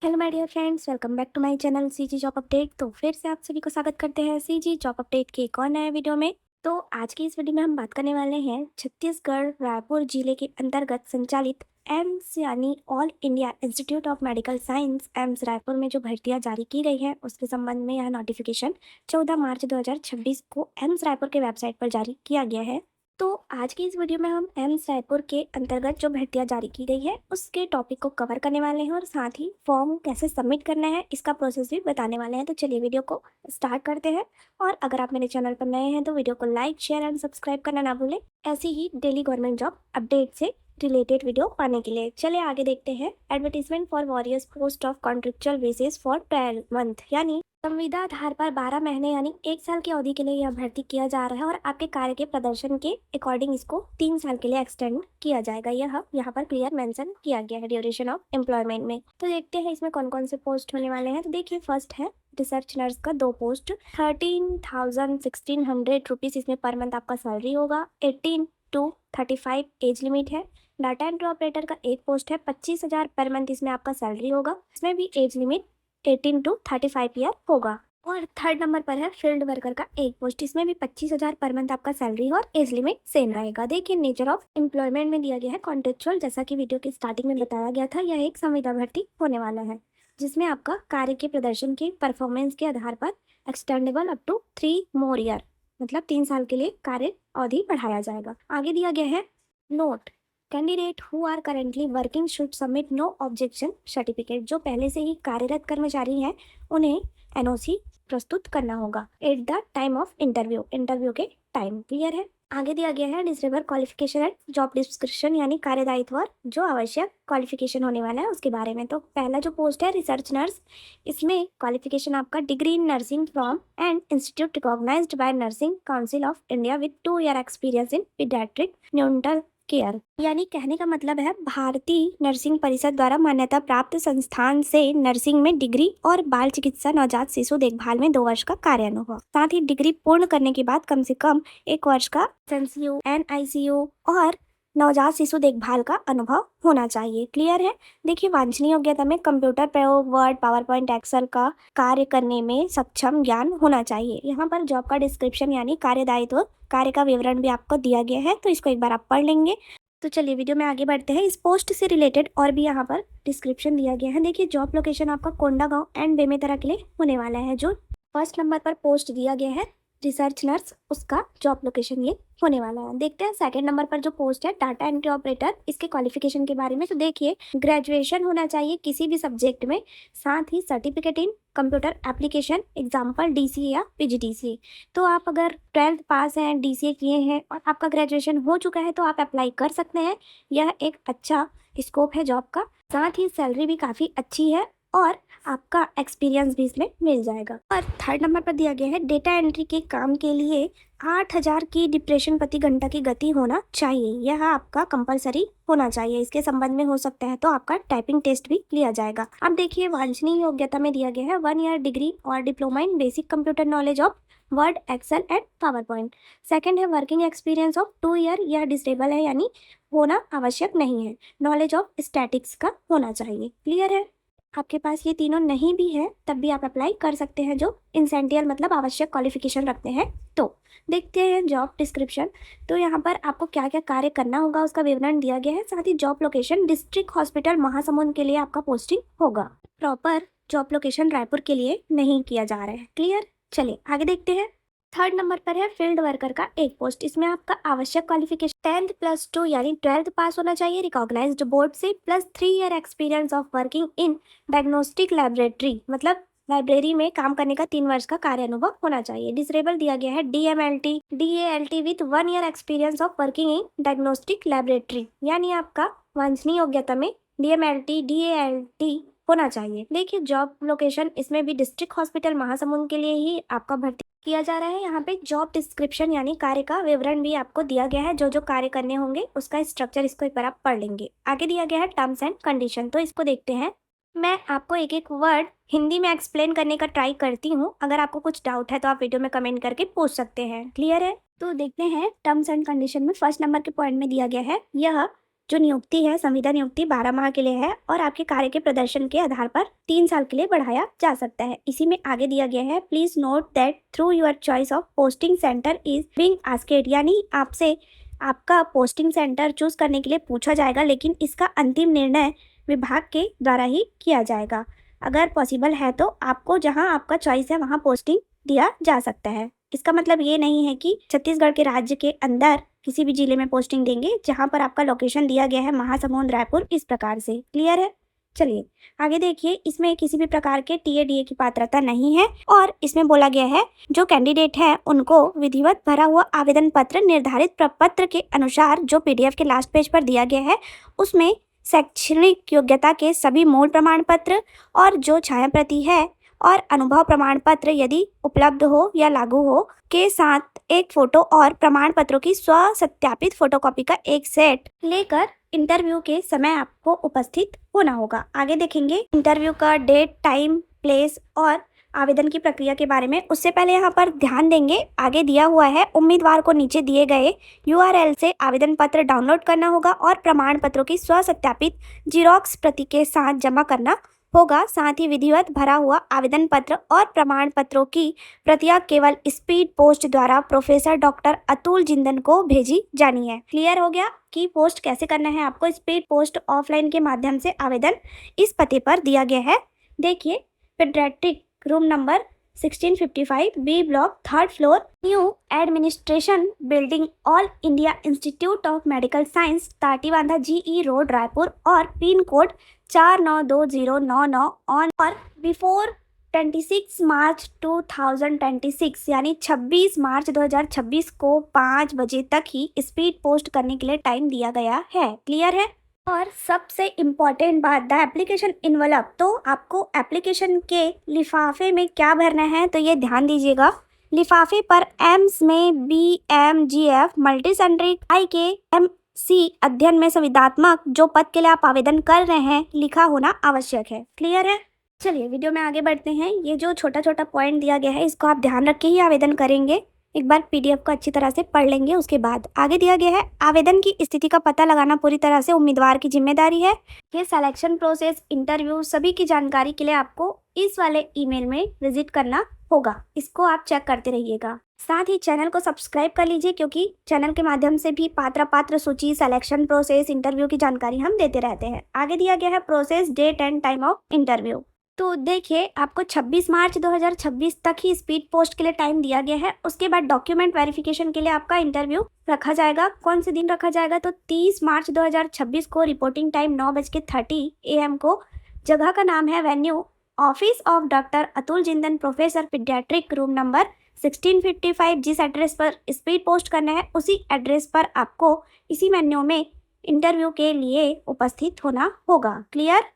Hello my dear friends, welcome back to my channel CG job update. तो फिर से आप सभी को स्वागत करते हैं सीजी जॉब अपडेट के एक और नए वीडियो में। तो आज की इस वीडियो में हम बात करने वाले हैं छत्तीसगढ़ रायपुर जिले के अंतर्गत संचालित एम्स यानी all India institute of medical science AIIMS Raipur में जो भर्तियां जारी की गई है उसके संबंध में यह नोटिफिकेशन 14 मार्च 2026 को एम्स रायपुर के वेबसाइट पर जारी किया गया है। तो आज की इस वीडियो में हम एम्स रायपुर के अंतर्गत जो भर्तियां जारी की गई है उसके टॉपिक को कवर करने वाले हैं और साथ ही फॉर्म कैसे सबमिट करना है इसका प्रोसेस भी बताने वाले हैं। तो चलिए वीडियो को स्टार्ट करते हैं। और अगर आप मेरे चैनल पर नए हैं तो वीडियो को लाइक शेयर एंड सब्सक्राइब करना ना भूलें, ऐसी ही डेली गवर्नमेंट जॉब अपडेट से रिलेटेड वीडियो पाने के लिए। चलिए आगे देखते हैं। Advertisement for warriors post of contractual basis for 12 month यानी संविदा आधार पर 12 महीने यानी 1 साल की अवधि के लिए यह भर्ती किया जा रहा है और आपके कार्य के प्रदर्शन के अकॉर्डिंग इसको 3 साल के लिए एक्सटेंड किया जाएगा। यह यहाँ पर क्लियर मेंशन किया गया है ड्यूरेशन ऑफ एम्प्लॉयमेंट में। तो देखते हैं इसमें कौन कौन से पोस्ट होने वाले हैं। तो देखिए फर्स्ट है रिसर्च नर्स का 2 पोस्ट, 13,1600 रुपीज़ इसमें पर मंथ आपका सैलरी होगा। 18 to 35 एज लिमिट है। डाटा एंट्री ऑपरेटर का 1 पोस्ट है, 25,000 पर मंथ इसमें आपका सैलरी होगा। इसमें भी एज लिमिट 18 to 35 ईयर होगा। और थर्ड नंबर पर है फील्ड वर्कर का 1 पोस्ट, इसमें भी 25,000 पर मंथ आपका सैलरी और एज लिमिट सेम रहेगा। देखिए नेचर ऑफ एम्प्लॉयमेंट में दिया गया है कॉन्ट्रेक्चुअल, जैसा कि वीडियो की स्टार्टिंग में बताया गया था। यह एक संविदा भर्ती होने वाला है जिसमें आपका कार्य के प्रदर्शन के परफॉर्मेंस के आधार पर extendable up to 3 more year मतलब 3 साल के लिए कार्य अवधि बढ़ाया जाएगा। आगे दिया गया है note, candidate who are currently working should submit no objection certificate. जो पहले से ही कार्यरत कर्मचारी हैं उन्हें एनओसी प्रस्तुत करना होगा at the time of interview के टाइम। क्लियर है। आगे दिया गया है disable qualification and job description यानी कार्यदायित्व और जो आवश्यक क्वालिफिकेशन होने वाला है उसके बारे में। तो पहला जो पोस्ट है रिसर्च नर्स, इसमें क्वालिफिकेशन आपका degree in nursing from and institute recognised by nursing council of India with 2 year experience in paediatric neonatal care. यानी कहने का मतलब है भारतीय नर्सिंग परिषद द्वारा मान्यता प्राप्त संस्थान से नर्सिंग में डिग्री और बाल चिकित्सा नवजात शिशु देखभाल में 2 वर्ष का कार्य अनुभव। साथ ही डिग्री पूर्ण करने के बाद कम से कम 1 वर्ष का एनसीयू एनआईसीयू और नवजात शिशु देखभाल का अनुभव होना चाहिए। क्लियर है। देखिए वांछनीय योग्यता में कंप्यूटर प्रयोग, वर्ड, पावर पॉइंट, एक्सेल का कार्य करने में सक्षम ज्ञान होना चाहिए। यहाँ पर जॉब का डिस्क्रिप्शन यानी कार्यदायित्व, कार्य का विवरण भी आपको दिया गया है, तो इसको एक बार आप पढ़ लेंगे। तो चलिए वीडियो में आगे बढ़ते हैं। इस पोस्ट से रिलेटेड और भी यहाँ पर डिस्क्रिप्शन दिया गया है। देखिए जॉब लोकेशन आपका कोंडागांव एंड बेमेतरा के लिए होने वाला है। जो फर्स्ट नंबर पर पोस्ट दिया गया है रिसर्च नर्स, उसका जॉब लोकेशन ये होने वाला है। देखते हैं सेकंड नंबर पर जो पोस्ट है डाटा एंट्री ऑपरेटर, इसके क्वालिफिकेशन के बारे में। तो देखिए ग्रेजुएशन होना चाहिए किसी भी सब्जेक्ट में, साथ ही certificate in computer application example DCA या पीजीडीसीए। तो आप अगर 12th पास हैं, डीसीए किए हैं और आपका ग्रेजुएशन हो चुका है तो आप अप्लाई कर सकते हैं। यह एक अच्छा स्कोप है जॉब का, साथ ही सैलरी भी काफ़ी अच्छी है और आपका एक्सपीरियंस भी इसमें मिल जाएगा। और थर्ड नंबर पर दिया गया है डेटा एंट्री के काम के लिए 8,000 की डिप्रेशन प्रति घंटा की गति होना चाहिए। यह आपका कंपलसरी होना चाहिए। इसके संबंध में हो सकता है तो आपका टाइपिंग टेस्ट भी लिया जाएगा। अब देखिए वांछनीय योग्यता में दिया गया है 1 ईयर डिग्री और diploma in basic computer knowledge of Word, Excel and PowerPoint. Second है वर्किंग एक्सपीरियंस ऑफ 2 ईयर, यह डिसेबल है यानी होना आवश्यक नहीं है। नॉलेज ऑफ स्टैटिक्स का होना चाहिए। क्लियर है। आपके पास ये तीनों नहीं भी है तब भी आप अप्लाई कर सकते हैं जो इंसेंटियल मतलब आवश्यक क्वालिफिकेशन रखते हैं। तो देखते हैं जॉब डिस्क्रिप्शन। तो यहाँ पर आपको क्या क्या कार्य करना होगा उसका विवरण दिया गया है। साथ ही job location district hospital Mahasamund के लिए आपका पोस्टिंग होगा। प्रॉपर जॉब लोकेशन रायपुर के लिए नहीं किया जा रहा है। क्लियर। चलिए आगे देखते हैं। थर्ड नंबर पर है फील्ड वर्कर का 1 पोस्ट, इसमें आपका आवश्यक क्वालिफिकेशन 10th + 2 यानी 12th पास होना चाहिए रिकॉग्नाइज्ड बोर्ड से, plus 3 year experience of working in diagnostic laboratory मतलब लाइब्रेरी में काम करने का 3 वर्ष का कार्य अनुभव होना चाहिए। डिसेबल दिया गया है DMLT DALT with 1 year experience of working in diagnostic laboratory, यानी आपका वांछनीय योग्यता में डीएमएलटी डीएएलटी होना चाहिए। देखिए जॉब लोकेशन इसमें भी डिस्ट्रिक्ट हॉस्पिटल महासमुंद के लिए ही आपका भर्ती किया जा रहा है। यहाँ पे जॉब डिस्क्रिप्शन यानी कार्य का विवरण भी आपको दिया गया है, जो जो कार्य करने होंगे उसका स्ट्रक्चर इसको एक बार आप पढ़ लेंगे। आगे दिया गया है टर्म्स एंड कंडीशन, तो इसको देखते हैं। मैं आपको एक एक वर्ड हिंदी में एक्सप्लेन करने का ट्राई करती हूँ। अगर आपको कुछ डाउट है तो आप वीडियो में कमेंट करके पूछ सकते हैं। क्लियर है। तो देखते हैं टर्म्स एंड कंडीशन में फर्स्ट नंबर के पॉइंट में दिया गया है यह जो नियुक्ति है संविदा नियुक्ति 12 माह के लिए है और आपके कार्य के प्रदर्शन के आधार पर 3 साल के लिए बढ़ाया जा सकता है। इसी में आगे दिया गया है, please note that through your choice of posting centre is being asked, यानी आपसे आपका पोस्टिंग सेंटर चूज करने के लिए पूछा जाएगा, लेकिन इसका अंतिम निर्णय विभाग के द्वारा ही किया जाएगा। अगर पॉसिबल है तो आपको जहां आपका चॉइस है वहां पोस्टिंग दिया जा सकता है। इसका मतलब ये नहीं है कि छत्तीसगढ़ के राज्य के अंदर किसी भी जिले में पोस्टिंग देंगे। जहां पर आपका लोकेशन दिया गया है महासमुंद, रायपुर, इस प्रकार से। क्लियर है? चलिए आगे देखिए, इसमें किसी भी प्रकार के टीए की पात्रता नहीं है और इसमें बोला गया है जो कैंडिडेट है उनको विधिवत भरा हुआ आवेदन पत्र निर्धारित प्रपत्र के अनुसार जो पीडीएफ के लास्ट पेज पर दिया गया है उसमें शैक्षणिक योग्यता के सभी मूल प्रमाण पत्र और जो छाया प्रति है और अनुभव प्रमाण पत्र यदि उपलब्ध हो या लागू हो के साथ एक फोटो और प्रमाण पत्रों की स्व सत्यापित फोटोकॉपी का एक सेट लेकर इंटरव्यू के समय आपको उपस्थित होना होगा। आगे देखेंगे इंटरव्यू का डेट, टाइम, प्लेस और आवेदन की प्रक्रिया के बारे में। उससे पहले यहाँ पर ध्यान देंगे, आगे दिया हुआ है उम्मीदवार को नीचे दिए गए यूआरएल से आवेदन पत्र डाउनलोड करना होगा और प्रमाण पत्रों की स्व सत्यापित जीरोक्स प्रति के साथ जमा करना होगा। साथ ही विधिवत भरा हुआ आवेदन पत्र और प्रमाण पत्रों की प्रतियां केवल स्पीड पोस्ट द्वारा प्रोफेसर डॉक्टर अतुल जिंदन को भेजी जानी है। क्लियर हो गया कि पोस्ट कैसे करना है आपको? स्पीड पोस्ट ऑफलाइन के माध्यम से आवेदन इस पते पर दिया गया है। देखिए, paediatric, room number 1655, B block, 3rd floor, new administration building, all India institute of medical science, Tatibandh, GE road, Raipur, और पिन कोड 492099 ऑन और बिफोर 26 मार्च 2026, यानी 26 मार्च 2026 को 5 बजे तक ही स्पीड पोस्ट करने के लिए टाइम दिया गया है। क्लियर है? और सबसे इम्पॉर्टेंट बात, द एप्लीकेशन इन्वलप, तो आपको एप्लीकेशन के लिफाफे में क्या भरना है तो ये ध्यान दीजिएगा। लिफाफे पर एम्स में BMGF मल्टीसेंट्रिक IKMC अध्ययन में संविदात्मक जो पद के लिए आप आवेदन कर रहे हैं लिखा होना आवश्यक है। क्लियर है? चलिए वीडियो में आगे बढ़ते हैं। ये जो छोटा छोटा पॉइंट दिया गया है इसको आप ध्यान रख के ही आवेदन करेंगे। एक बार पीडीएफ को अच्छी तरह से पढ़ लेंगे। उसके बाद आगे दिया गया है, आवेदन की स्थिति का पता लगाना पूरी तरह से उम्मीदवार की जिम्मेदारी है। ये सिलेक्शन प्रोसेस, इंटरव्यू, सभी की जानकारी के लिए आपको इस वाले ईमेल में विजिट करना होगा। इसको आप चेक करते रहिएगा। साथ ही चैनल को सब्सक्राइब कर लीजिए क्योंकि चैनल के माध्यम से भी पात्र सूची, सिलेक्शन प्रोसेस, इंटरव्यू की जानकारी हम देते रहते हैं। आगे दिया गया है process, date and time of interview. तो देखिए, आपको 26 मार्च 2026 तक ही स्पीड पोस्ट के लिए टाइम दिया गया है। उसके बाद डॉक्यूमेंट वेरिफिकेशन के लिए आपका इंटरव्यू रखा जाएगा। कौन से दिन रखा जाएगा तो 30 मार्च 2026 को रिपोर्टिंग टाइम 9:30 AM को। जगह का नाम है venue office of doctor Atul Jindan, professor, paediatric, room number 1655। जिस एड्रेस पर स्पीड पोस्ट करना है उसी एड्रेस पर आपको इसी वेन्यू में इंटरव्यू के लिए उपस्थित होना होगा। क्लियर?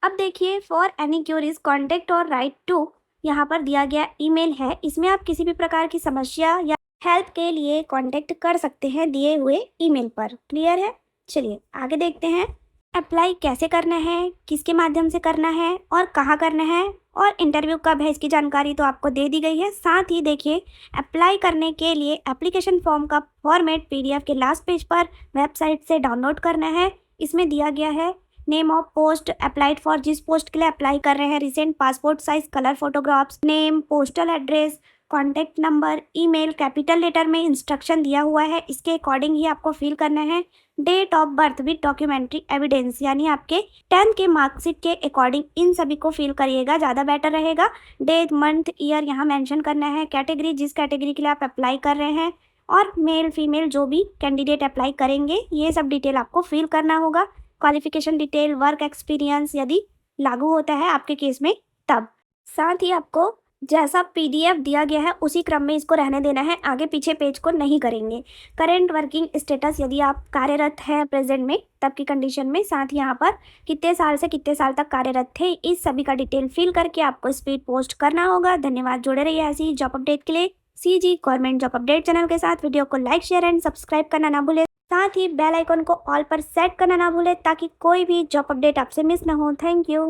अब देखिए, फॉर एनी क्यूरीज कॉन्टेक्ट और राइट टू, यहाँ पर दिया गया ईमेल है। इसमें आप किसी भी प्रकार की समस्या या हेल्प के लिए कांटेक्ट कर सकते हैं दिए हुए ईमेल पर। क्लियर है? चलिए आगे देखते हैं। अप्लाई कैसे करना है, किसके माध्यम से करना है और कहाँ करना है और इंटरव्यू कब है, इसकी जानकारी तो आपको दे दी गई है। साथ ही देखिए, अप्लाई करने के लिए एप्लीकेशन फॉर्म का फॉर्मेट पीडीएफ के लास्ट पेज पर वेबसाइट से डाउनलोड करना है। इसमें दिया गया है name of post applied for, जिस पोस्ट के लिए अप्लाई कर रहे हैं, recent passport size colour photographs, name, postal address, contact number, email, capital letter में इंस्ट्रक्शन दिया हुआ है, इसके अकॉर्डिंग ही आपको फिल करना है। Date of birth with documentary evidence, यानी आपके 10th के मार्कशीट के अकॉर्डिंग इन सभी को फिल करिएगा, ज़्यादा बेटर रहेगा। डेट, मंथ, ईयर यहाँ मेंशन करना है। कैटेगरी, जिस कैटेगरी के लिए आप अप्लाई कर रहे हैं, और मेल फीमेल जो भी कैंडिडेट अप्लाई करेंगे ये सब डिटेल आपको फिल करना होगा। क्वालिफिकेशन डिटेल, वर्क एक्सपीरियंस यदि लागू होता है आपके केस में तब। साथ ही आपको जैसा पीडीएफ दिया गया है उसी क्रम में इसको रहने देना है, आगे पीछे पेज को नहीं करेंगे। करेंट वर्किंग स्टेटस, यदि आप कार्यरत हैं प्रेजेंट में तब की कंडीशन में, साथ ही यहाँ पर कितने साल से कितने साल तक कार्यरत थे, इस सभी का डिटेल फिल करके आपको स्पीड पोस्ट करना होगा। धन्यवाद, जुड़े रहिए ऐसी जॉब अपडेट के लिए CG government job update channel के साथ। वीडियो को लाइक, शेयर एंड सब्सक्राइब करना ना भूलें। साथ ही बेल आइकन को ऑल पर सेट करना ना भूलें ताकि कोई भी जॉब अपडेट आपसे मिस ना हो। Thank you.